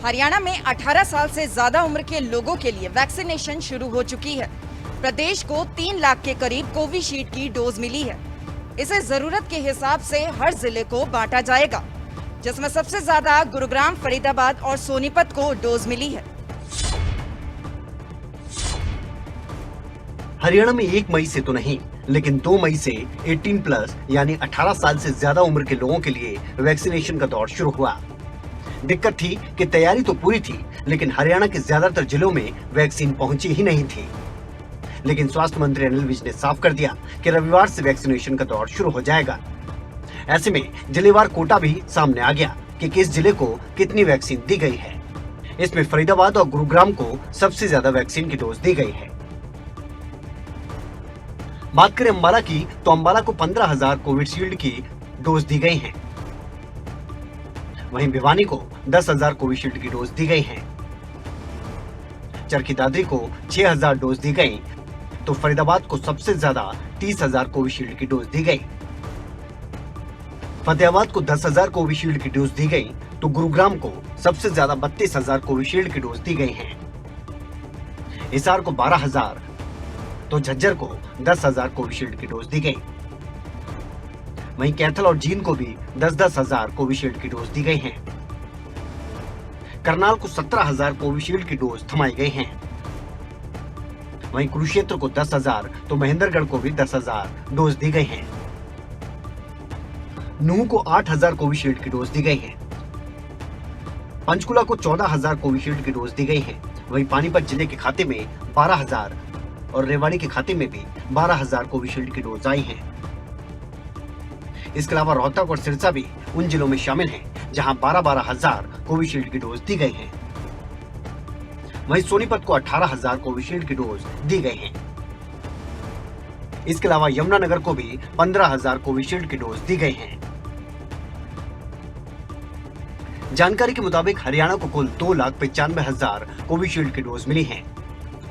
हरियाणा में 18 साल से ज्यादा उम्र के लोगों के लिए वैक्सीनेशन शुरू हो चुकी है। प्रदेश को 3 लाख के करीब कोविशील्ड की डोज मिली है। इसे जरूरत के हिसाब से हर जिले को बांटा जाएगा, जिसमें सबसे ज्यादा गुरुग्राम, फरीदाबाद और सोनीपत को डोज मिली है। हरियाणा में 1 मई से तो नहीं, लेकिन 2 मई से 18+ यानी 18 साल से ज्यादा उम्र के लोगों के लिए वैक्सीनेशन का दौर शुरू हुआ। दिक्कत थी कि तैयारी तो पूरी थी, लेकिन हरियाणा के ज्यादातर जिलों में वैक्सीन पहुंची ही नहीं थी। लेकिन स्वास्थ्य मंत्री अनिल विज ने साफ कर दिया कि रविवार से वैक्सीनेशन का दौर शुरू हो जाएगा। ऐसे में जिलेवार कोटा भी सामने आ गया कि किस जिले को कितनी वैक्सीन दी गई है। इसमें फरीदाबाद और गुरुग्राम को सबसे ज्यादा वैक्सीन की डोज दी गई है। बात करें अंबाला की, तो अंबाला को 15,000 कोविशील्ड की डोज दी गई हैं। वहीं भिवानी को 10,000 कोविशील्ड की डोज दी गई हैं। चरखी दादरी को 6,000 डोज दी गई, तो फरीदाबाद को सबसे ज्यादा 30,000 कोविशील्ड की डोज दी गई। फतेहाबाद को 10,000 कोविशील्ड की डोज दी गई, तो गुरुग्राम को सबसे ज्यादा 32,000 कोविशील्ड की डोज दी गई हैं। हिसार को 12,000, तो झज्जर को 10,000 कोविशील्ड की डोज दी गई। वहीं कैथल और जींद को भी 10,000 कोविशील्ड की डोज दी गई हैं। करनाल को 17,000 कोविशील्ड की डोज थमाई गई हैं। वहीं कुरुक्षेत्र को 10,000, तो महेंद्रगढ़ को भी 10,000 डोज दी गई हैं। नूंह को 8,000 कोविशील्ड की डोज दी गई है। पंचकुला को 14,000 कोविशील्ड की डोज दी गई है। वहीं पानीपत जिले के खाते में 12,000 और रेवाड़ी के खाते में भी 12,000 कोविशील्ड की डोज आई हैं। इसके अलावा रोहतक और सिरसा भी उन जिलों में शामिल हैं जहां 12,000 कोविशील्ड की डोज दी गई हैं। वहीं सोनीपत को 18,000 कोविशील्ड की डोज दी गई हैं। इसके अलावा यमुनानगर को भी 15,000 कोविशील्ड की डोज दी गई हैं। जानकारी के मुताबिक हरियाणा को कुल 2,95,000 कोविशील्ड की डोज मिली हैं,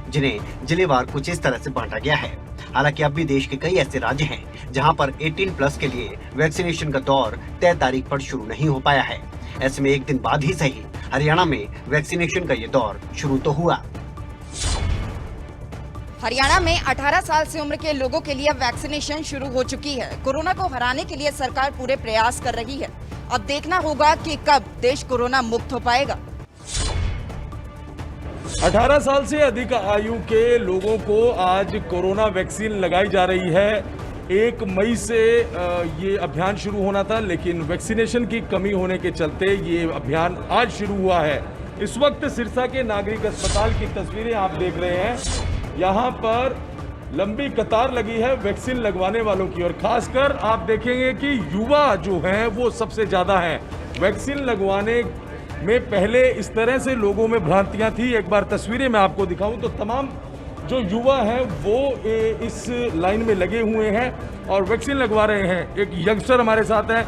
जिन्हें जिलेवार कुछ इस तरह से बांटा गया है। हालांकि अब भी देश के कई ऐसे राज्य हैं जहां पर 18+ के लिए वैक्सीनेशन का दौर तय तारीख पर शुरू नहीं हो पाया है। ऐसे में एक दिन बाद ही सही हरियाणा में वैक्सीनेशन का ये दौर शुरू तो हुआ। हरियाणा में 18 साल से उम्र के लोगों के लिए वैक्सीनेशन शुरू हो चुकी है। कोरोना को हराने के लिए सरकार पूरे प्रयास कर रही है। अब देखना होगा कि कब देश कोरोना मुक्त हो पाएगा। 18 साल से अधिक आयु के लोगों को आज कोरोना वैक्सीन लगाई जा रही है। 1 मई से ये अभियान शुरू होना था, लेकिन वैक्सीनेशन की कमी होने के चलते ये अभियान आज शुरू हुआ है। इस वक्त सिरसा के नागरिक अस्पताल की तस्वीरें आप देख रहे हैं। यहाँ पर लंबी कतार लगी है वैक्सीन लगवाने वालों की, और खासकर आप देखेंगे कि युवा जो हैं वो सबसे ज़्यादा हैं। वैक्सीन लगवाने में पहले इस तरह से लोगों में भ्रांतियां थी। एक बार तस्वीरें मैं आपको दिखाऊं तो तमाम जो युवा हैं वो इस लाइन में लगे हुए हैं और वैक्सीन लगवा रहे हैं। एक यंगस्टर हमारे साथ है।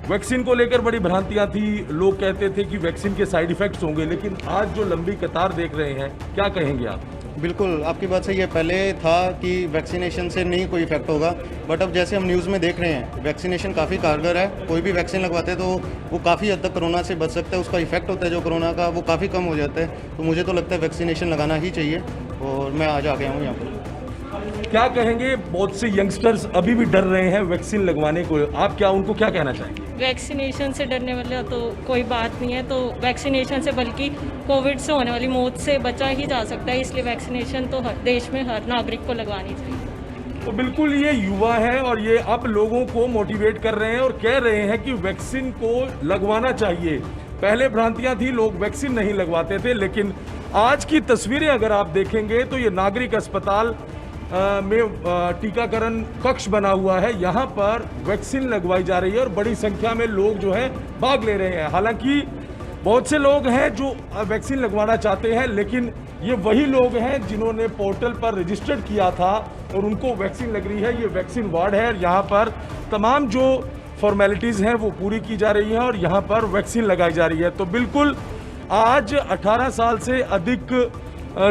वैक्सीन को लेकर बड़ी भ्रांतियां थी, लोग कहते थे कि वैक्सीन के साइड इफेक्ट्स होंगे, लेकिन आज जो लंबी कतार देख रहे हैं, क्या कहेंगे आप? बिल्कुल, आपकी बात सही है। पहले था कि वैक्सीनेशन से नहीं कोई इफेक्ट होगा, बट अब जैसे हम न्यूज़ में देख रहे हैं वैक्सीनेशन काफ़ी कारगर है। कोई भी वैक्सीन लगवाते हैं तो वो काफ़ी हद तक कोरोना से बच सकता है। उसका इफेक्ट होता है जो कोरोना का, वो काफ़ी कम हो जाता है। तो मुझे तो लगता है वैक्सीनेशन लगाना ही चाहिए, और मैं आज आ गया हूँ यहाँ पर। क्या कहेंगे? बहुत से यंगस्टर्स अभी भी डर रहे हैं वैक्सीन लगवाने को, आप क्या उनको क्या कहना चाहेंगे? वैक्सीनेशन से डरने वाला तो कोई बात नहीं है। तो वैक्सीनेशन से बल्कि कोविड से होने वाली मौत से बचा ही जा सकता है, इसलिए वैक्सीनेशन तो हर देश में हर नागरिक को लगवानी चाहिए। तो बिल्कुल ये युवा है और ये अब लोगों को मोटिवेट कर रहे हैं और कह रहे हैं कि वैक्सीन को लगवाना चाहिए। पहले भ्रांतियां थी, लोग वैक्सीन नहीं लगवाते थे, लेकिन आज की तस्वीरें अगर आप देखेंगे तो ये नागरिक अस्पताल में टीकाकरण कक्ष बना हुआ है। यहाँ पर वैक्सीन लगवाई जा रही है और बड़ी संख्या में लोग जो है भाग ले रहे हैं। हालांकि बहुत से लोग हैं जो वैक्सीन लगवाना चाहते हैं, लेकिन ये वही लोग हैं जिन्होंने पोर्टल पर रजिस्टर्ड किया था और उनको वैक्सीन लग रही है। ये वैक्सीन वार्ड है और यहाँ पर तमाम जो फॉर्मेलिटीज़ हैं वो पूरी की जा रही हैं और यहाँ पर वैक्सीन लगाई जा रही है। तो बिल्कुल आज 18 साल से अधिक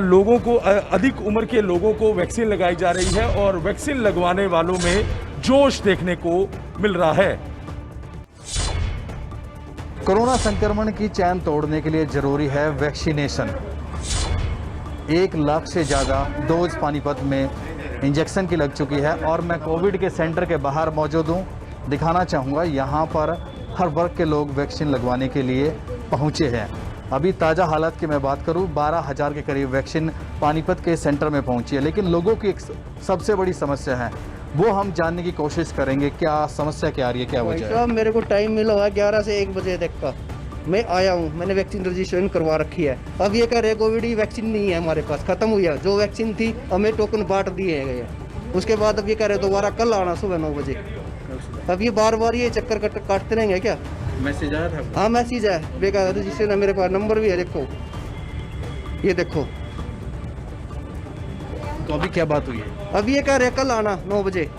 लोगों को, अधिक उम्र के लोगों को वैक्सीन लगाई जा रही है और वैक्सीन लगवाने वालों में जोश देखने को मिल रहा है। कोरोना संक्रमण की चैन तोड़ने के लिए जरूरी है वैक्सीनेशन। 1 लाख से ज़्यादा डोज पानीपत में इंजेक्शन की लग चुकी है और मैं कोविड के सेंटर के बाहर मौजूद हूँ। दिखाना चाहूँगा यहाँ पर हर वर्ग के लोग वैक्सीन लगवाने के लिए पहुँचे हैं। अभी ताज़ा हालात की मैं बात करूँ, 12,000 के करीब वैक्सीन पानीपत के सेंटर में पहुँची है। लेकिन लोगों की एक सबसे बड़ी समस्या है, वो हम जानने की कोशिश करेंगे। क्या समस्या क्या आ रही है, क्या वजह है? साहब मेरे को टाइम मिला हुआ है 11 से 1 बजे तक का। मैं आया हूँ, मैंने वैक्सीन रजिस्ट्रेशन करवा रखी है। अब ये कह रहे कोविड की वैक्सीन नहीं है हमारे पास, खत्म हुई है। जो वैक्सीन थी हमें टोकन बांट दिए गए हैं। उसके बाद अब ये कह रहे दोबारा कल आना सुबह 9 बजे। अब ये बार ये चक्कर काटते रहेंगे क्या? मैसेज आया था? हाँ मैसेज है, बेकार रजिस्ट्रेशन है, मेरे पास नंबर भी है, देखो ये देखो। तो अभी क्या बात हुई है? अब ये कह रहे कल आना 9 बजे।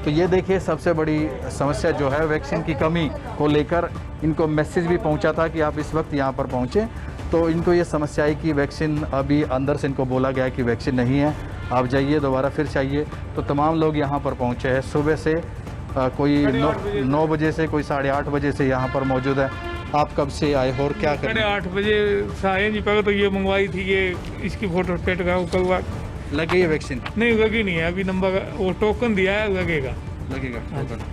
तो ये देखिए, सबसे बड़ी समस्या जो है वैक्सीन की कमी को लेकर इनको मैसेज भी पहुंचा था कि आप इस वक्त यहाँ पर पहुँचे। तो इनको ये समस्या है कि वैक्सीन अभी अंदर से इनको बोला गया कि वैक्सीन नहीं है, आप जाइए दोबारा फिर चाहिए। तो तमाम लोग यहाँ पर पहुँचे हैं सुबह से, कोई 9 बजे से, कोई 8:30 बजे से यहाँ पर मौजूद है। आप कब से आए हो और क्या करें? 8:30 बजे से आए जी। पहले तो ये मंगवाई थी, ये इसकी फोटो स्टेट का कल लग गई है वैक्सीन? नहीं लगी नहीं है अभी, नंबर वो टोकन दिया है, लगेगा टोकन।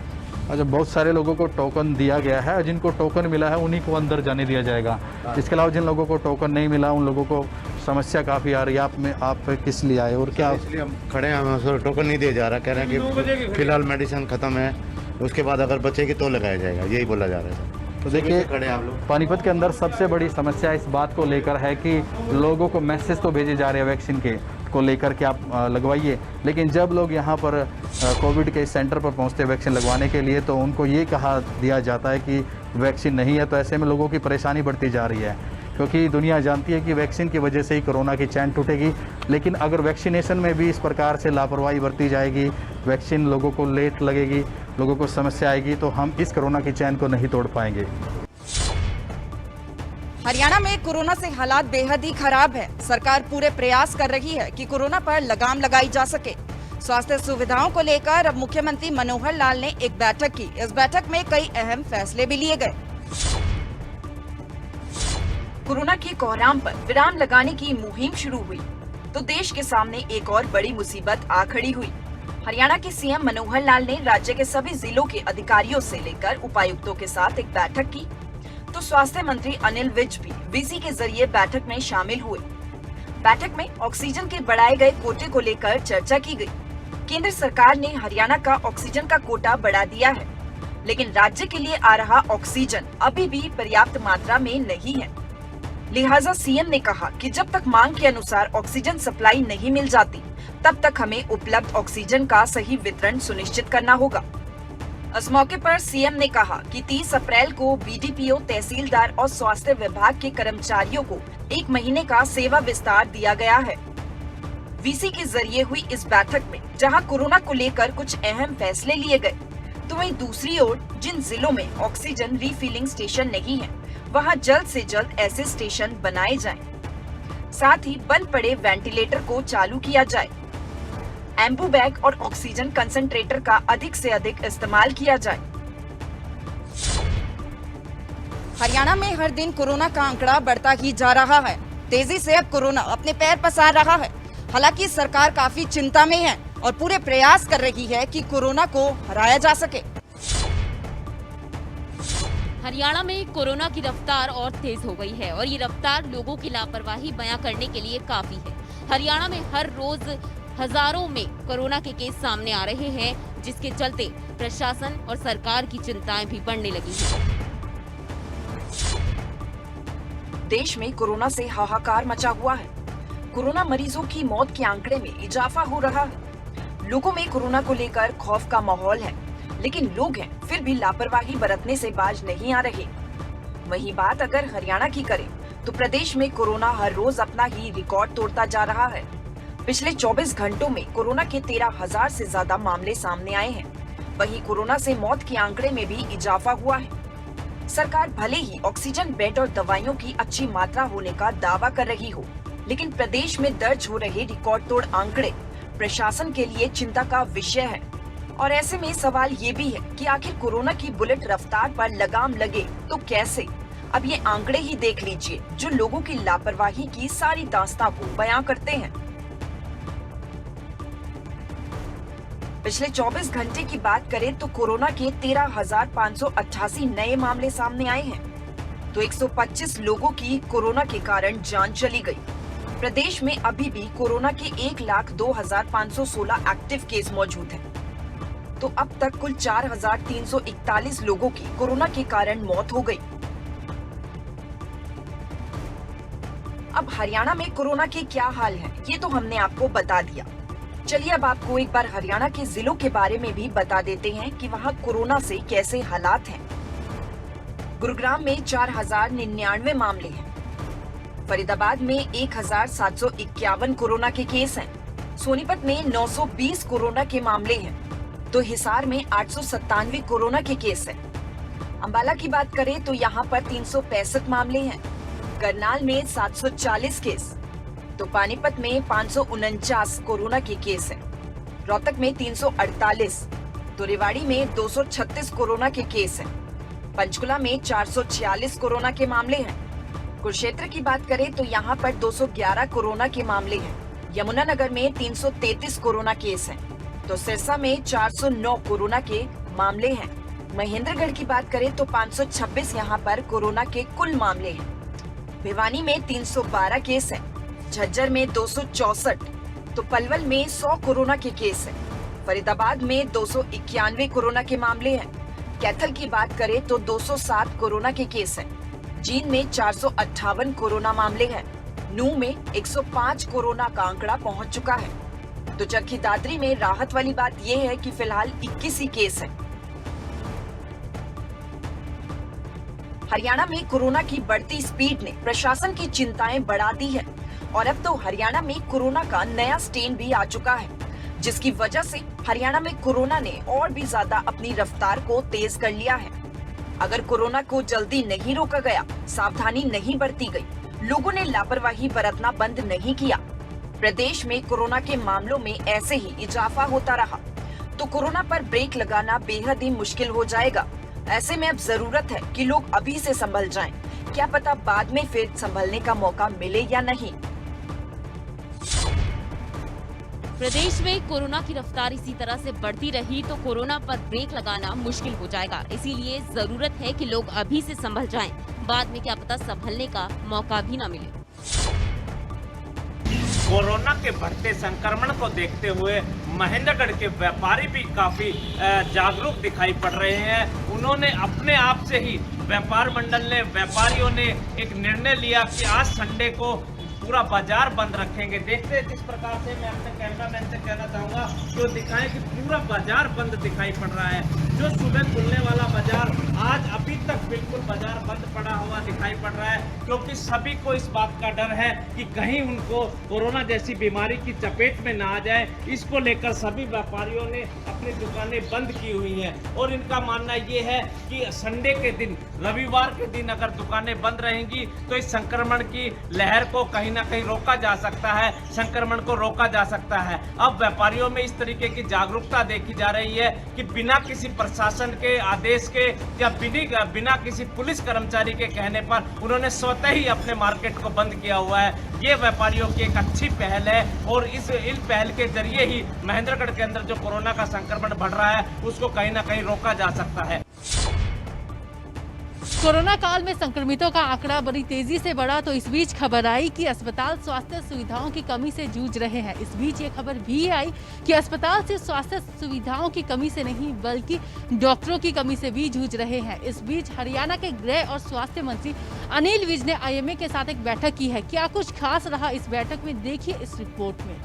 अच्छा, बहुत सारे लोगों को टोकन दिया गया है, जिनको टोकन मिला है उन्हीं को अंदर जाने दिया जाएगा। इसके अलावा जिन लोगों को टोकन नहीं मिला उन लोगों को समस्या काफ़ी आ रही है। आप किस लिए आए और क्या? इसलिए हम खड़े हैं, हमें टोकन नहीं दिया जा रहा। कह रहे हैं कि फिलहाल मेडिसिन खत्म है, उसके बाद अगर बचेगी तो लगाया जाएगा, यही बोला जा रहा है। तो देखिए, खड़े आप लोग। पानीपत के अंदर सबसे बड़ी समस्या इस बात को लेकर है कि लोगों को मैसेज तो भेजे जा रहे हैं वैक्सीन के को लेकर के आप लगवाइए, लेकिन जब लोग यहाँ पर कोविड के सेंटर पर पहुँचते हैं वैक्सीन लगवाने के लिए तो उनको ये कहा दिया जाता है कि वैक्सीन नहीं है। तो ऐसे में लोगों की परेशानी बढ़ती जा रही है, क्योंकि दुनिया जानती है कि वैक्सीन की वजह से ही कोरोना की चैन टूटेगी। लेकिन अगर वैक्सीनेशन में भी इस प्रकार से लापरवाही बरती जाएगी, वैक्सीन लोगों को लेट लगेगी, लोगों को समस्या आएगी, तो हम इस कोरोना की चैन को नहीं तोड़ पाएंगे। हरियाणा में कोरोना से हालात बेहद ही खराब है। सरकार पूरे प्रयास कर रही है कि कोरोना पर लगाम लगाई जा सके। स्वास्थ्य सुविधाओं को लेकर अब मुख्यमंत्री मनोहर लाल ने एक बैठक की। इस बैठक में कई अहम फैसले भी लिए गए। कोरोना की कोहराम पर विराम लगाने की मुहिम शुरू हुई तो देश के सामने एक और बड़ी मुसीबत आ खड़ी हुई। हरियाणा के सीएम मनोहर लाल ने राज्य के सभी जिलों के अधिकारियों से लेकर उपायुक्तों के साथ एक बैठक की, तो स्वास्थ्य मंत्री अनिल विज भी वीसी के जरिए बैठक में शामिल हुए। बैठक में ऑक्सीजन के बढ़ाए गए कोटे को लेकर चर्चा की गई। केंद्र सरकार ने हरियाणा का ऑक्सीजन का कोटा बढ़ा दिया है, लेकिन राज्य के लिए आ रहा ऑक्सीजन अभी भी पर्याप्त मात्रा में नहीं है। लिहाजा सीएम ने कहा कि जब तक मांग के अनुसार ऑक्सीजन सप्लाई नहीं मिल जाती, तब तक हमें उपलब्ध ऑक्सीजन का सही वितरण सुनिश्चित करना होगा। इस मौके पर सीएम ने कहा कि 30 अप्रैल को बीडीपीओ, तहसीलदार और स्वास्थ्य विभाग के कर्मचारियों को 1 महीने का सेवा विस्तार दिया गया है। वीसी के जरिए हुई इस बैठक में जहां कोरोना को लेकर कुछ अहम फैसले लिए गए, तो वहीं दूसरी ओर जिन जिलों में ऑक्सीजन रिफिलिंग स्टेशन नहीं है, वहां जल्द से जल्द ऐसे स्टेशन बनाए जाएं। साथ ही बंद पड़े वेंटिलेटर को चालू किया जाए। एम्बू बैग और ऑक्सीजन कंसंट्रेटर का अधिक से अधिक इस्तेमाल किया जाए। हरियाणा में हर दिन कोरोना का आंकड़ा बढ़ता ही जा रहा है। तेजी से अब कोरोना अपने पैर पसार रहा है। हालांकि सरकार काफी चिंता में है और पूरे प्रयास कर रही है कि कोरोना को हराया जा सके। हरियाणा में कोरोना की रफ्तार और तेज हो गई है और ये रफ्तार लोगों की लापरवाही बयां करने के लिए काफी है। हरियाणा में हर रोज हजारों में कोरोना के केस सामने आ रहे हैं, जिसके चलते प्रशासन और सरकार की चिंताएं भी बढ़ने लगी हैं। देश में कोरोना से हाहाकार मचा हुआ है। कोरोना मरीजों की मौत के आंकड़े में इजाफा हो रहा है। लोगों में कोरोना को लेकर खौफ का माहौल है, लेकिन लोग हैं फिर भी लापरवाही बरतने से बाज नहीं आ रहे। वही बात अगर हरियाणा की करें तो प्रदेश में कोरोना हर रोज अपना ही रिकॉर्ड तोड़ता जा रहा है। पिछले 24 घंटों में कोरोना के 13,000 से ज्यादा मामले सामने आए हैं। वहीं कोरोना से मौत के आंकड़े में भी इजाफा हुआ है। सरकार भले ही ऑक्सीजन बेड और दवाइयों की अच्छी मात्रा होने का दावा कर रही हो, लेकिन प्रदेश में दर्ज हो रहे रिकॉर्ड तोड़ आंकड़े प्रशासन के लिए चिंता का विषय है। और ऐसे में सवाल ये भी है कि आखिर कोरोना की बुलेट रफ्तार पर लगाम लगे तो कैसे? अब ये आंकड़े ही देख लीजिए जो लोगों की लापरवाही की सारी दास्तां को बयां करते हैं। पिछले 24 घंटे की बात करें तो कोरोना के 13,588 नए मामले सामने आए हैं, तो 125 लोगों की कोरोना के कारण जान चली गई। प्रदेश में अभी भी कोरोना के 1,02,516 एक्टिव केस मौजूद हैं। तो अब तक कुल 4,341 लोगों की कोरोना के कारण मौत हो गई। अब हरियाणा में कोरोना के क्या हाल है ये तो हमने आपको बता दिया। चलिए अब आपको एक बार हरियाणा के जिलों के बारे में भी बता देते हैं कि वहाँ कोरोना से कैसे हालात हैं। गुरुग्राम में 4,099 मामले हैं। फरीदाबाद में 1,751 कोरोना के केस हैं। सोनीपत में 920 कोरोना के मामले हैं, तो हिसार में 897 कोरोना के केस हैं। अंबाला की बात करें तो यहाँ पर 365 मामले हैं। करनाल में 740 केस, तो पानीपत में 549 कोरोना के केस हैं। रोहतक में 348, तो रेवाड़ी में 236 कोरोना के केस हैं। पंचकुला में 446 कोरोना के मामले हैं। कुरुक्षेत्र की बात करें तो यहाँ पर 211 कोरोना के मामले हैं। यमुनानगर में 333 कोरोना केस हैं, तो सिरसा में 409 कोरोना के मामले हैं। महेंद्रगढ़ की बात करें तो 526 यहाँ पर कोरोना के कुल मामले हैं। भिवानी में 312 केस हैं। झज्जर में 264, तो पलवल में 100 कोरोना के केस हैं। फरीदाबाद में 291 कोरोना के मामले हैं। कैथल की बात करें तो 207 कोरोना के केस हैं। जींद में 458 कोरोना मामले हैं। नूंह में 105 कोरोना का आंकड़ा पहुंच चुका है। तो चरखी दादरी में राहत वाली बात यह है कि फिलहाल 21 ही केस हैं। हरियाणा में कोरोना की बढ़ती स्पीड ने प्रशासन की चिंताएं बढ़ा दी है और अब तो हरियाणा में कोरोना का नया स्ट्रेन भी आ चुका है, जिसकी वजह से हरियाणा में कोरोना ने और भी ज्यादा अपनी रफ्तार को तेज कर लिया है। अगर कोरोना को जल्दी नहीं रोका गया, सावधानी नहीं बरती गई, लोगों ने लापरवाही बरतना बंद नहीं किया, प्रदेश में कोरोना के मामलों में ऐसे ही इजाफा होता रहा, तो कोरोना पर ब्रेक लगाना बेहद ही मुश्किल हो जाएगा। ऐसे में अब जरूरत है कि लोग अभी से संभल जाएं। क्या पता बाद में फिर संभलने का मौका मिले या नहीं। प्रदेश में कोरोना की रफ्तार इसी तरह से बढ़ती रही तो कोरोना पर ब्रेक लगाना मुश्किल हो जाएगा। इसीलिए जरूरत है कि लोग अभी से संभल जाएं, बाद में क्या पता संभलने का मौका भी न मिले। कोरोना के बढ़ते संक्रमण को देखते हुए महेंद्रगढ़ के व्यापारी भी काफी जागरूक दिखाई पड़ रहे हैं। उन्होंने अपने आप से ही व्यापार मंडल ने, व्यापारियों ने एक निर्णय लिया कि आज संडे को पूरा बाजार बंद रखेंगे। देखते हैं जिस प्रकार से, मैं अपने कैमरामैन से कहना चाहूँगा जो दिखाएं कि पूरा बाजार बंद दिखाई पड़ रहा है। जो सुबह खुलने वाला बाजार आज अभी तक बिल्कुल बाजार बंद पड़ा हुआ दिखाई पड़ रहा है, क्योंकि सभी को इस बात का डर है कि कहीं उनको कोरोना जैसी बीमारी की चपेट में ना आ जाए। इसको लेकर सभी व्यापारियों ने अपनी दुकानें बंद की हुई हैं और इनका मानना ये है कि संडे के दिन, रविवार के दिन अगर दुकानें बंद रहेंगी तो इस संक्रमण की लहर को कहीं ना कहीं रोका जा सकता है, संक्रमण को रोका जा सकता है। अब व्यापारियों में इस तरीके की जागरूकता देखी जा रही है कि बिना किसी प्रशासन के आदेश के या बिना किसी पुलिस कर्मचारी के कहने पर उन्होंने स्वतः ही अपने मार्केट को बंद किया हुआ है। ये व्यापारियों की एक अच्छी पहल है और इस पहल के जरिए ही महेंद्रगढ़ के अंदर जो कोरोना का संक्रमण बढ़ रहा है उसको कहीं ना कहीं रोका जा सकता है। कोरोना काल में संक्रमितों का आंकड़ा बड़ी तेजी से बढ़ा तो इस बीच खबर आई कि अस्पताल स्वास्थ्य सुविधाओं की कमी से जूझ रहे हैं। इस बीच ये खबर भी आई कि अस्पताल से स्वास्थ्य सुविधाओं की कमी से नहीं बल्कि डॉक्टरों की कमी से भी जूझ रहे हैं। इस बीच हरियाणा के गृह और स्वास्थ्य मंत्री अनिल विज ने IMA के साथ एक बैठक की है। क्या कुछ खास रहा इस बैठक में, देखिए इस रिपोर्ट में।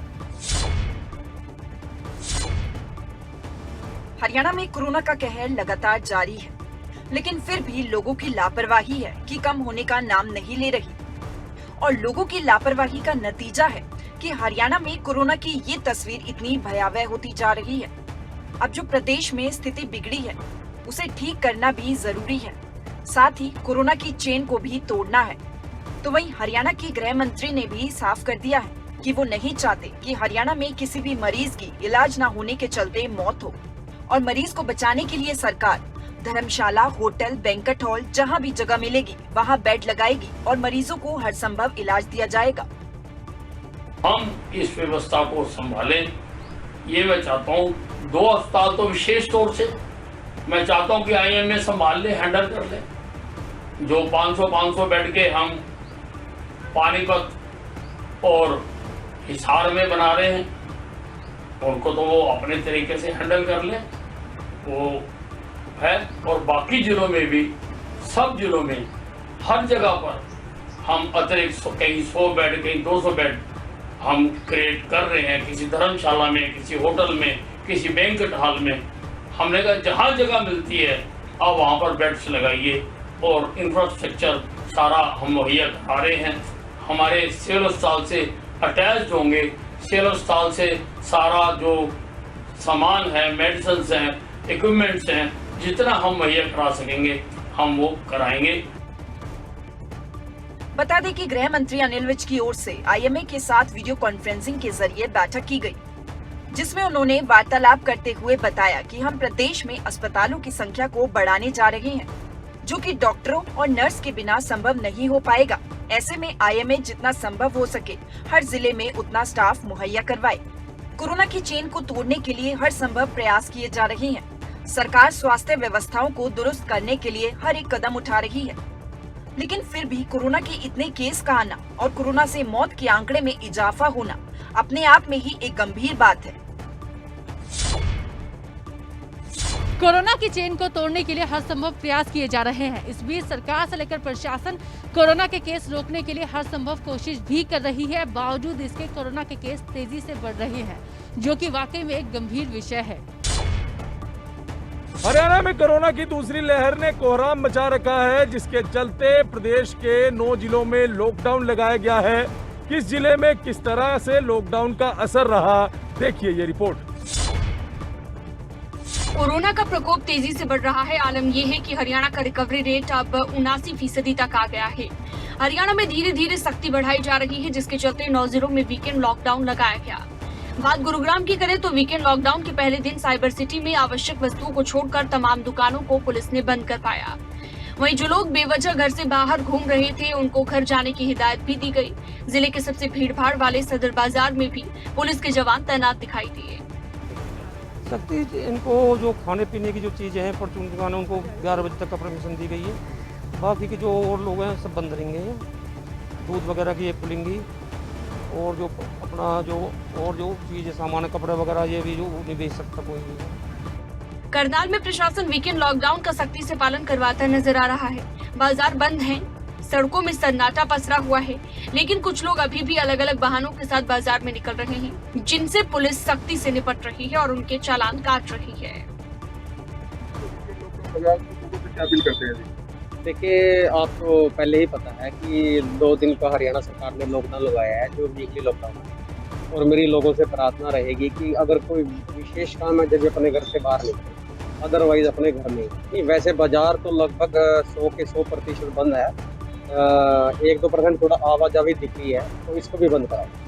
हरियाणा में कोरोना का कहर लगातार जारी है, लेकिन फिर भी लोगों की लापरवाही है कि कम होने का नाम नहीं ले रही। और लोगों की लापरवाही का नतीजा है कि हरियाणा में कोरोना की ये तस्वीर इतनी भयावह होती जा रही है। अब जो प्रदेश में स्थिति बिगड़ी है उसे ठीक करना भी जरूरी है, साथ ही कोरोना की चेन को भी तोड़ना है। तो वहीं हरियाणा के गृह मंत्री ने भी साफ कर दिया है कि वो नहीं चाहते कि हरियाणा में किसी भी मरीज की इलाज न होने के चलते मौत हो, और मरीज को बचाने के लिए सरकार धर्मशाला, होटल, बैंक्वेट हॉल जहां भी जगह मिलेगी वहां बेड लगाएगी और मरीजों को हर संभव इलाज दिया जाएगा। हम इस व्यवस्था को संभालें, ये मैं चाहता हूँ। 2 अस्पताल तो विशेष तौर से मैं चाहता हूँ कि IMA संभाल ले, हैंडल कर ले। जो 500 बेड के हम पानीपत और हिसार में बना रहे हैं, उनको तो वो अपने तरीके से हैंडल कर लें, वो है। और बाकी जिलों में भी, सब जिलों में, हर जगह पर हम अतिरिक्त कहीं 100 बेड, कहीं 200 बेड हम क्रिएट कर रहे हैं। किसी धर्मशाला में, किसी होटल में, किसी बैंक्वेट हॉल में। हमने कहा जहाँ जगह मिलती है आप वहाँ पर बेड्स लगाइए और इंफ्रास्ट्रक्चर सारा हम मुहैया करा रहे हैं। हमारे सिविल अस्पताल से अटैच्ड होंगे, सिविल अस्पताल से सारा जो सामान है, मेडिसिन हैं, इक्विपमेंट्स हैं, जितना हम मुहैया करा सकेंगे हम वो कराएंगे। बता दें कि गृह मंत्री अनिल विज की ओर से IMA के साथ वीडियो कॉन्फ्रेंसिंग के जरिए बैठक की गई, जिसमें उन्होंने वार्तालाप करते हुए बताया कि हम प्रदेश में अस्पतालों की संख्या को बढ़ाने जा रहे हैं, जो कि डॉक्टरों और नर्स के बिना संभव नहीं हो पाएगा। ऐसे में IMA जितना संभव हो सके हर जिले में उतना स्टाफ मुहैया करवाए। कोरोना की चेन को तोड़ने के लिए हर संभव प्रयास किए जा रहे हैं। सरकार स्वास्थ्य व्यवस्थाओं को दुरुस्त करने के लिए हर एक कदम उठा रही है, लेकिन फिर भी कोरोना के इतने केस का आना और कोरोना से मौत के आंकड़े में इजाफा होना अपने आप में ही एक गंभीर बात है। कोरोना की चेन को तोड़ने के लिए हर संभव प्रयास किए जा रहे हैं। इस बीच सरकार से लेकर प्रशासन कोरोना के केस रोकने के लिए हर संभव कोशिश भी कर रही है। बावजूद इसके कोरोना के केस तेजी से बढ़ रहे हैं, जो कि वाकई में एक गंभीर विषय है। हरियाणा में कोरोना की दूसरी लहर ने कोहराम मचा रखा है, जिसके चलते प्रदेश के 9 जिलों में लॉकडाउन लगाया गया है। किस जिले में किस तरह से लॉकडाउन का असर रहा, देखिए ये रिपोर्ट। कोरोना का प्रकोप तेजी से बढ़ रहा है। आलम यह है कि हरियाणा का रिकवरी रेट अब 79% तक आ गया है। हरियाणा में धीरे धीरे सख्ती बढ़ाई जा रही है, जिसके चलते 9 जिलों में वीकेंड लॉकडाउन लगाया गया। बात गुरुग्राम की करें तो वीकेंड लॉकडाउन के पहले दिन साइबर सिटी में आवश्यक वस्तुओं को छोड़कर तमाम दुकानों को पुलिस ने बंद कर पाया। वहीं जो लोग बेवजह घर से बाहर घूम रहे थे उनको घर जाने की हिदायत भी दी गई। जिले के सबसे भीड़भाड़ वाले सदर बाजार में भी पुलिस के जवान तैनात दिखाई दिए। सख्ती इनको जो खाने पीने की जो चीजें हैं परचून दुकान है उनको 11 बजे तक का परमिशन दी गई है। बाकी के जो और लोग हैं सब बंद रहेंगे। दूध वगैरह की ये खुलेंगी और जो अपना जो चीज सामान कपड़े वगैरह ये भी जो नहीं बेच सकता कोई भी। करनाल में प्रशासन वीकेंड लॉकडाउन का सख्ती से पालन करवाता नजर आ रहा है। बाजार बंद हैं, सड़कों में सन्नाटा पसरा हुआ है, लेकिन कुछ लोग अभी भी अलग अलग वाहनों के साथ बाजार में निकल रहे हैं, जिनसे पुलिस सख्ती से निपट रही है और उनके चालान काट रही है। देखिए, आपको पहले ही पता है कि 2 दिन का हरियाणा सरकार ने लॉकडाउन लगाया है, जो वीकली लॉकडाउन है। और मेरी लोगों से प्रार्थना रहेगी कि अगर कोई विशेष काम है जब अपने घर से बाहर निकले, अदरवाइज अपने घर में ही। वैसे बाजार तो लगभग 100 के 100% बंद है। 1-2% थोड़ा आवाजाही दिख रही है, तो इसको भी बंद कराओ।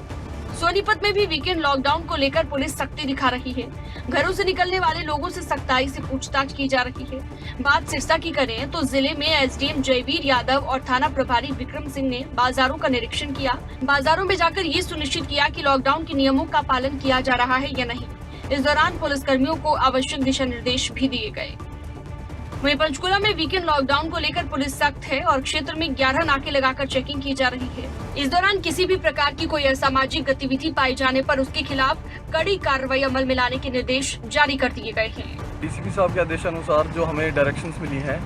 सोनीपत में भी वीकेंड लॉकडाउन को लेकर पुलिस सख्ती दिखा रही है। घरों से निकलने वाले लोगों से सख्ताई से पूछताछ की जा रही है। बात सिरसा की करें तो जिले में SDM जयवीर यादव और थाना प्रभारी विक्रम सिंह ने बाजारों का निरीक्षण किया। बाजारों में जाकर ये सुनिश्चित किया कि लॉकडाउन के नियमों का पालन किया जा रहा है या नहीं। इस दौरान पुलिस कर्मियों को आवश्यक दिशा निर्देश भी दिए गए। वहीं पंचकुला में वीकेंड लॉकडाउन को लेकर पुलिस सख्त है और क्षेत्र में 11 नाके लगाकर चेकिंग की जा रही है। इस दौरान किसी भी प्रकार की कोई असामाजिक गतिविधि पाई जाने पर उसके खिलाफ कड़ी कार्रवाई अमल में लाने के निर्देश जारी कर दिए गए हैं। DCP साहब के आदेशानुसार जो हमें डायरेक्शंस मिली है,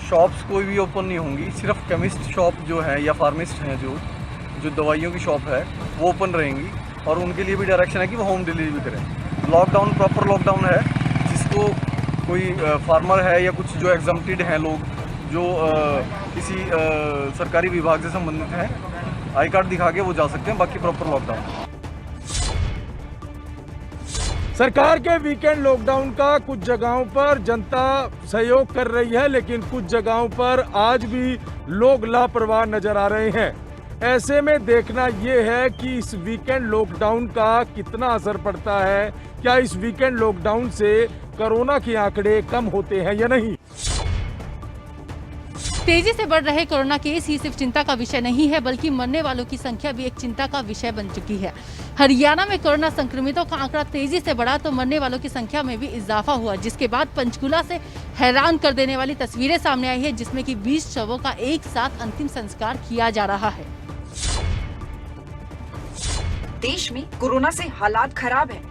शॉप्स कोई भी ओपन नहीं होंगी। सिर्फ केमिस्ट शॉप जो है या फार्मिस्ट हैं जो दवाइयों की शॉप है वो ओपन रहेंगी, और उनके लिए भी डायरेक्शन है कि वो होम डिलीवरी करें। लॉकडाउन प्रॉपर लॉकडाउन है। जिसको कोई फार्मर है या कुछ जो एग्जम्प्टेड हैं लोग जो किसी सरकारी विभाग से संबंधित हैं, आई कार्ड दिखा के वो जा सकते हैं। बाकी प्रॉपर लॉकडाउन। सरकार के वीकेंड लॉकडाउन का कुछ जगहों पर जनता सहयोग कर रही है, लेकिन कुछ जगहों पर आज भी लोग लापरवाह नजर आ रहे हैं। ऐसे में देखना ये है कि इस वीकेंड लॉकडाउन का कितना असर पड़ता है। क्या इस वीकेंड लॉकडाउन से कोरोना के आंकड़े कम होते हैं या नहीं। तेजी से बढ़ रहे कोरोना केस ही सिर्फ चिंता का विषय नहीं है, बल्कि मरने वालों की संख्या भी एक चिंता का विषय बन चुकी है। हरियाणा में कोरोना संक्रमितों का आंकड़ा तेजी से बढ़ा तो मरने वालों की संख्या में भी इजाफा हुआ, जिसके बाद पंचकूला से हैरान कर देने वाली तस्वीरें सामने आई है, जिसमें कि 20 शवों का एक साथ अंतिम संस्कार किया जा रहा है। देश में कोरोना से हालात खराब है।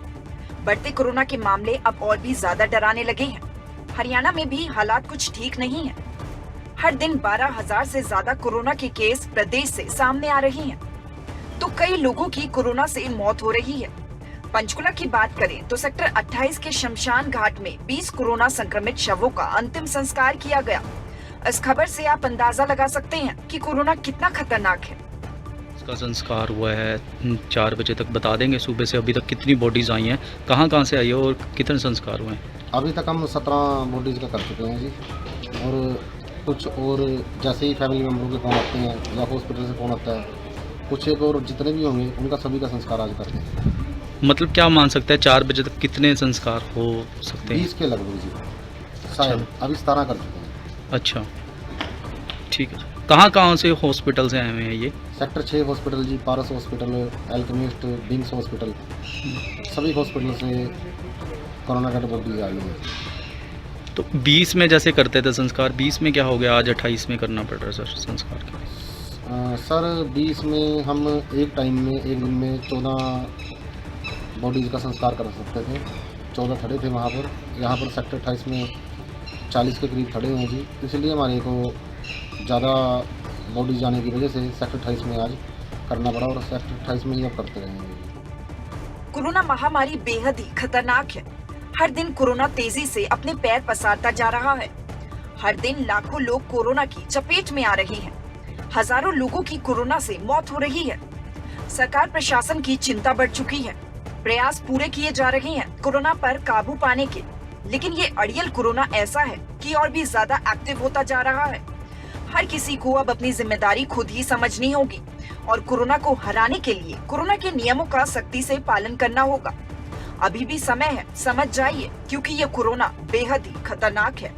बढ़ते कोरोना के मामले अब और भी ज्यादा डराने लगे हैं। हरियाणा में भी हालात कुछ ठीक नहीं है। हर दिन 12,000 से ज्यादा कोरोना के केस प्रदेश से सामने आ रहे हैं, तो कई लोगों की कोरोना से मौत हो रही है। पंचकुला की बात करें तो सेक्टर 28 के शमशान घाट में 20 कोरोना संक्रमित शवों का अंतिम संस्कार किया गया। इस खबर से आप अंदाजा लगा सकते हैं कि कोरोना कितना खतरनाक है। इसका संस्कार हुआ है 4 बजे तक बता देंगे। सुबह से अभी तक कितनी बॉडीज आई हैं, कहाँ से आई है और कितने संस्कार हुए हैं? अभी तक हम 17 बॉडीज़ का कर चुके हैं जी, और कुछ और जैसे ही फैमिली मेम्बरों के फोन आते हैं या हॉस्पिटल से फोन आता है, कुछ एक और जितने भी होंगे उनका सभी का संस्कार आज करते हैं। मतलब क्या मान सकते हैं 4 बजे तक कितने संस्कार हो सकते हैं? 20 के लगभग जी, शायद अभी 17 कर चुके हैं। अच्छा, ठीक है। कहाँ से हॉस्पिटल से आए हुए हैं ये? सेक्टर 6 हॉस्पिटल जी, पारस हॉस्पिटल, एल्केमिस्ट, बिम्स हॉस्पिटल, सभी हॉस्पिटल से कोरोना डेड बॉडीज आई है। तो 20 में जैसे करते थे संस्कार, 20 में क्या हो गया आज 28 में करना पड़ रहा है सर संस्कार? सर 20 में हम एक टाइम में एक दिन में 14 बॉडीज़ का संस्कार कर सकते थे। 14 खड़े थे वहाँ पर। यहाँ पर सेक्टर 28 में 40 के करीब खड़े हैं जी, इसलिए हमारे को ज़्यादा बॉडीज जाने की वजह से सेक्टर 28 में आज करना पड़ा, और सेक्टर 28 में ही अब करते रहेंगे। कोरोना महामारी बेहद ही खतरनाक है। हर दिन कोरोना तेजी से अपने पैर पसारता जा रहा है। हर दिन लाखों लोग कोरोना की चपेट में आ रहे हैं। हजारों लोगों की कोरोना से मौत हो रही है। सरकार प्रशासन की चिंता बढ़ चुकी है। प्रयास पूरे किए जा रहे हैं कोरोना पर काबू पाने के, लेकिन ये अड़ियल कोरोना ऐसा है कि और भी ज्यादा एक्टिव होता जा रहा है। हर किसी को अब अपनी जिम्मेदारी खुद ही समझनी होगी और कोरोना को हराने के लिए कोरोना के नियमों का सख्ती से पालन करना होगा। अभी भी समय है, समझ जाइए, क्योंकि ये कोरोना बेहद ही खतरनाक है।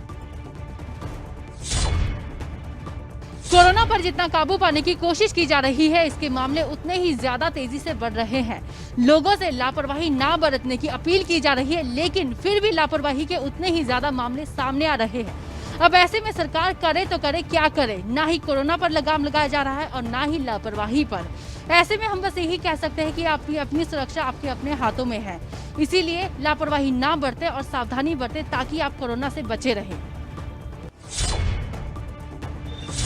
कोरोना पर जितना काबू पाने की कोशिश की जा रही है, इसके मामले उतने ही ज्यादा तेजी से बढ़ रहे हैं। लोगों से लापरवाही ना बरतने की अपील की जा रही है, लेकिन फिर भी लापरवाही के उतने ही ज्यादा मामले सामने आ रहे हैं। अब ऐसे में सरकार करे तो करे क्या करे, ना ही कोरोना पर लगाम लगाया जा रहा है और ना ही लापरवाही पर। ऐसे में हम बस यही कह सकते हैं कि आपकी अपनी सुरक्षा आपके अपने हाथों में है, इसीलिए लापरवाही ना बरते और सावधानी बरते ताकि आप कोरोना से बचे रहें।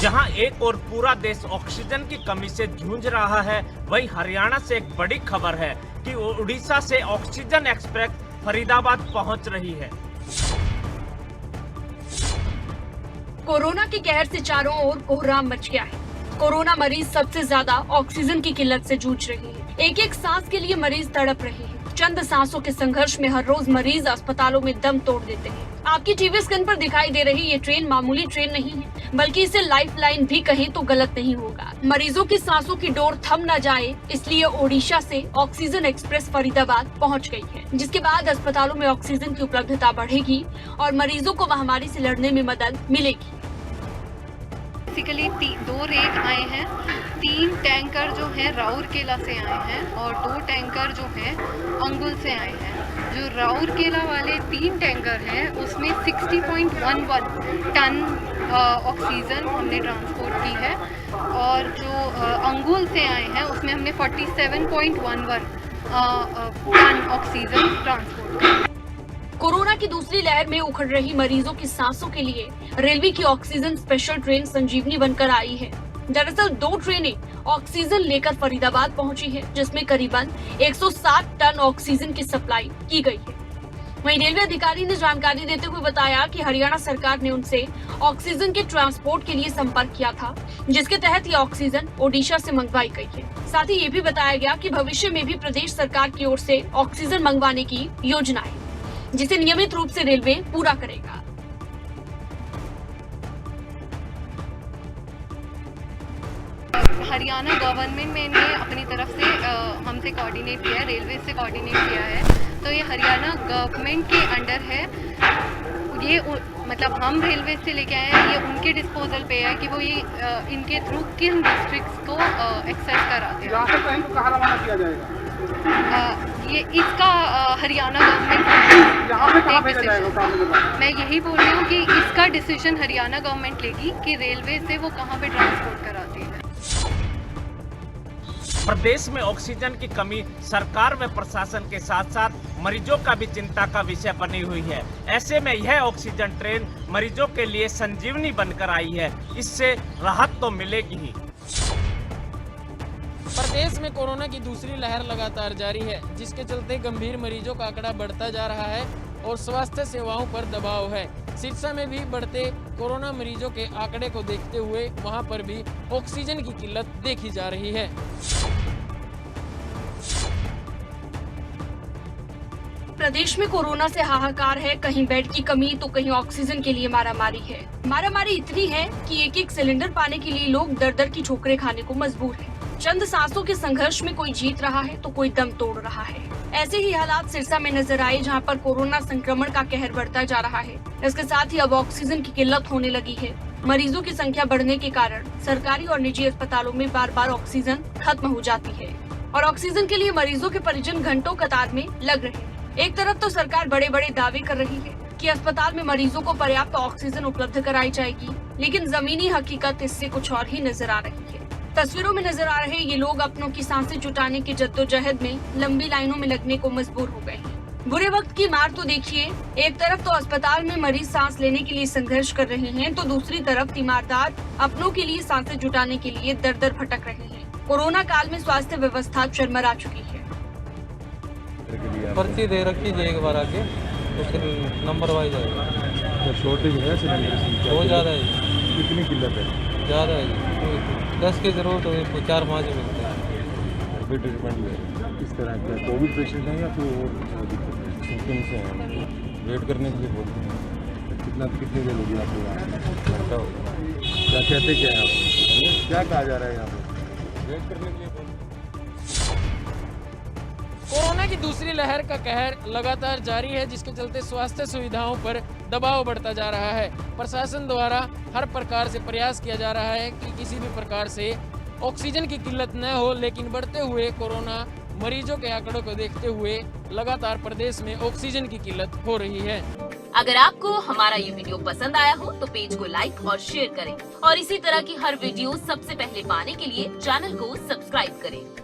जहां एक और पूरा देश ऑक्सीजन की कमी से जूझ रहा है, वहीं हरियाणा से एक बड़ी खबर है कि उड़ीसा से ऑक्सीजन एक्सप्रेस फरीदाबाद पहुंच रही है। कोरोना के कहर से चारों ओर कोहराम मच गया है। कोरोना मरीज सबसे ज्यादा ऑक्सीजन की किल्लत से जूझ रहे हैं। एक एक सांस के लिए मरीज तड़प रहे हैं। चंद सांसों के संघर्ष में हर रोज मरीज अस्पतालों में दम तोड़ देते हैं। आपकी टीवी स्क्रीन पर दिखाई दे रही ये ट्रेन मामूली ट्रेन नहीं है, बल्कि इसे लाइफलाइन भी कहें तो गलत नहीं होगा। मरीजों की सांसों की डोर थम न जाए, इसलिए ओडिशा से ऑक्सीजन एक्सप्रेस फरीदाबाद पहुंच गई है, जिसके बाद अस्पतालों में ऑक्सीजन की उपलब्धता बढ़ेगी और मरीजों को महामारी से लड़ने में मदद मिलेगी। बेसिकली 2 रेक आए हैं। 3 टैंकर जो हैं राउरकेला से आए हैं और 2 टैंकर जो हैं अंगुल से आए हैं। जो राउरकेला वाले 3 टैंकर हैं उसमें 60.11 टन ऑक्सीजन हमने ट्रांसपोर्ट की है और जो अंगुल से आए हैं उसमें हमने 47.11 टन ऑक्सीजन ट्रांसपोर्ट की। कोरोना की दूसरी लहर में उखड़ रही मरीजों की सांसों के लिए रेलवे की ऑक्सीजन स्पेशल ट्रेन संजीवनी बनकर आई है। दरअसल 2 ट्रेनें ऑक्सीजन लेकर फरीदाबाद पहुंची है, जिसमें करीबन 160 टन ऑक्सीजन की सप्लाई की गई है। वहीं रेलवे अधिकारी ने जानकारी देते हुए बताया कि हरियाणा सरकार ने उनसे ऑक्सीजन के ट्रांसपोर्ट के लिए संपर्क किया था, जिसके तहत ये ऑक्सीजन ओडिशा से मंगवाई गई है। साथ ही ये भी बताया गया कि भविष्य में भी प्रदेश सरकार की ओर से ऑक्सीजन मंगवाने की योजना है, जिसे नियमित रूप से रेलवे पूरा करेगा। हरियाणा गवर्नमेंट ने अपनी तरफ से हमसे कोऑर्डिनेट किया है, रेलवे से कोऑर्डिनेट किया है, तो ये हरियाणा गवर्नमेंट के अंडर है। ये मतलब हम रेलवे से लेके आए हैं, ये उनके डिस्पोजल पे है कि वो ये इनके थ्रू किन डिस्ट्रिक्ट्स को एक्सेस कराते हैं। कहाँ रवाना किया जाएगा? ये इसका हरियाणा गवर्नमेंट मैं यही बोल रही हूँ कि इसका डिसीजन हरियाणा गवर्नमेंट लेगी कि रेलवे से वो कहाँ पे ट्रांसपोर्ट कराती है। प्रदेश में ऑक्सीजन की कमी सरकार व प्रशासन के साथ साथ मरीजों का भी चिंता का विषय बनी हुई है। ऐसे में यह ऑक्सीजन ट्रेन मरीजों के लिए संजीवनी बनकर आई है, इससे राहत तो मिलेगी ही। प्रदेश में कोरोना की दूसरी लहर लगातार जारी है, जिसके चलते गंभीर मरीजों का आंकड़ा बढ़ता जा रहा है और स्वास्थ्य सेवाओं पर दबाव है। सिरसा में भी बढ़ते कोरोना मरीजों के आंकड़े को देखते हुए वहां पर भी ऑक्सीजन की किल्लत देखी जा रही है। प्रदेश में कोरोना से हाहाकार है, कहीं बेड की कमी तो कहीं ऑक्सीजन के लिए मारामारी है। मारामारी इतनी है कि एक एक सिलेंडर पाने के लिए लोग दर दर की ठोकरें खाने को मजबूर हैं। चंद सांसों के संघर्ष में कोई जीत रहा है तो कोई दम तोड़ रहा है। ऐसे ही हालात सिरसा में नजर आए, जहां पर कोरोना संक्रमण का कहर बढ़ता जा रहा है। इसके साथ ही अब ऑक्सीजन की किल्लत होने लगी है। मरीजों की संख्या बढ़ने के कारण सरकारी और निजी अस्पतालों में बार बार ऑक्सीजन खत्म हो जाती है और ऑक्सीजन के लिए मरीजों के परिजन घंटों कतार में लग रहे हैं। एक तरफ तो सरकार बड़े बड़े दावे कर रही है कि अस्पताल में मरीजों को पर्याप्त ऑक्सीजन उपलब्ध कराई जाएगी, लेकिन जमीनी हकीकत इससे कुछ और ही नजर आ रही है। तस्वीरों में नजर आ रहे ये लोग अपनों की सांसें जुटाने की जद्दोजहद में लंबी लाइनों में लगने को मजबूर हो गए हैं। बुरे वक्त की मार तो देखिए, एक तरफ तो अस्पताल में मरीज सांस लेने के लिए संघर्ष कर रहे हैं, तो दूसरी तरफ तीमारदार अपनों के लिए सांसें जुटाने के लिए दर दर भटक रहे हैं। कोरोना काल में स्वास्थ्य व्यवस्था चरमरा चुकी है। पर्ची दे रखी है एक बार आके, तो फिर नंबर वाइज आएगा। शॉर्टेज है सिलेंडर की? बहुत ज़्यादा है। कितनी किल्लत है? ज़्यादा है, 10 की जरूरत हो 4-5 मिलते हैं। फिर ट्रीटमेंट ले किस तरह का? कोविड पेशेंट है या फिर और सिम्टम्स हैं? वेट करने के लिए बोलते हैं। कितनी देर होगी आपको यहाँ? घंटा होगा। क्या कहते क्या है आप? क्या कहा जा रहा है यहाँ पर? वेट करने के लिए बोलते हैं। कोरोना की दूसरी लहर का कहर लगातार जारी है, जिसके चलते स्वास्थ्य सुविधाओं पर दबाव बढ़ता जा रहा है। प्रशासन द्वारा हर प्रकार से प्रयास किया जा रहा है कि किसी भी प्रकार से ऑक्सीजन की किल्लत न हो, लेकिन बढ़ते हुए कोरोना मरीजों के आंकड़ों को देखते हुए लगातार प्रदेश में ऑक्सीजन की किल्लत हो रही है। अगर आपको हमारा ये वीडियो पसंद आया हो तो पेज को लाइक और शेयर करें और इसी तरह की हर वीडियो सबसे पहले पाने के लिए चैनल को सब्सक्राइब करें।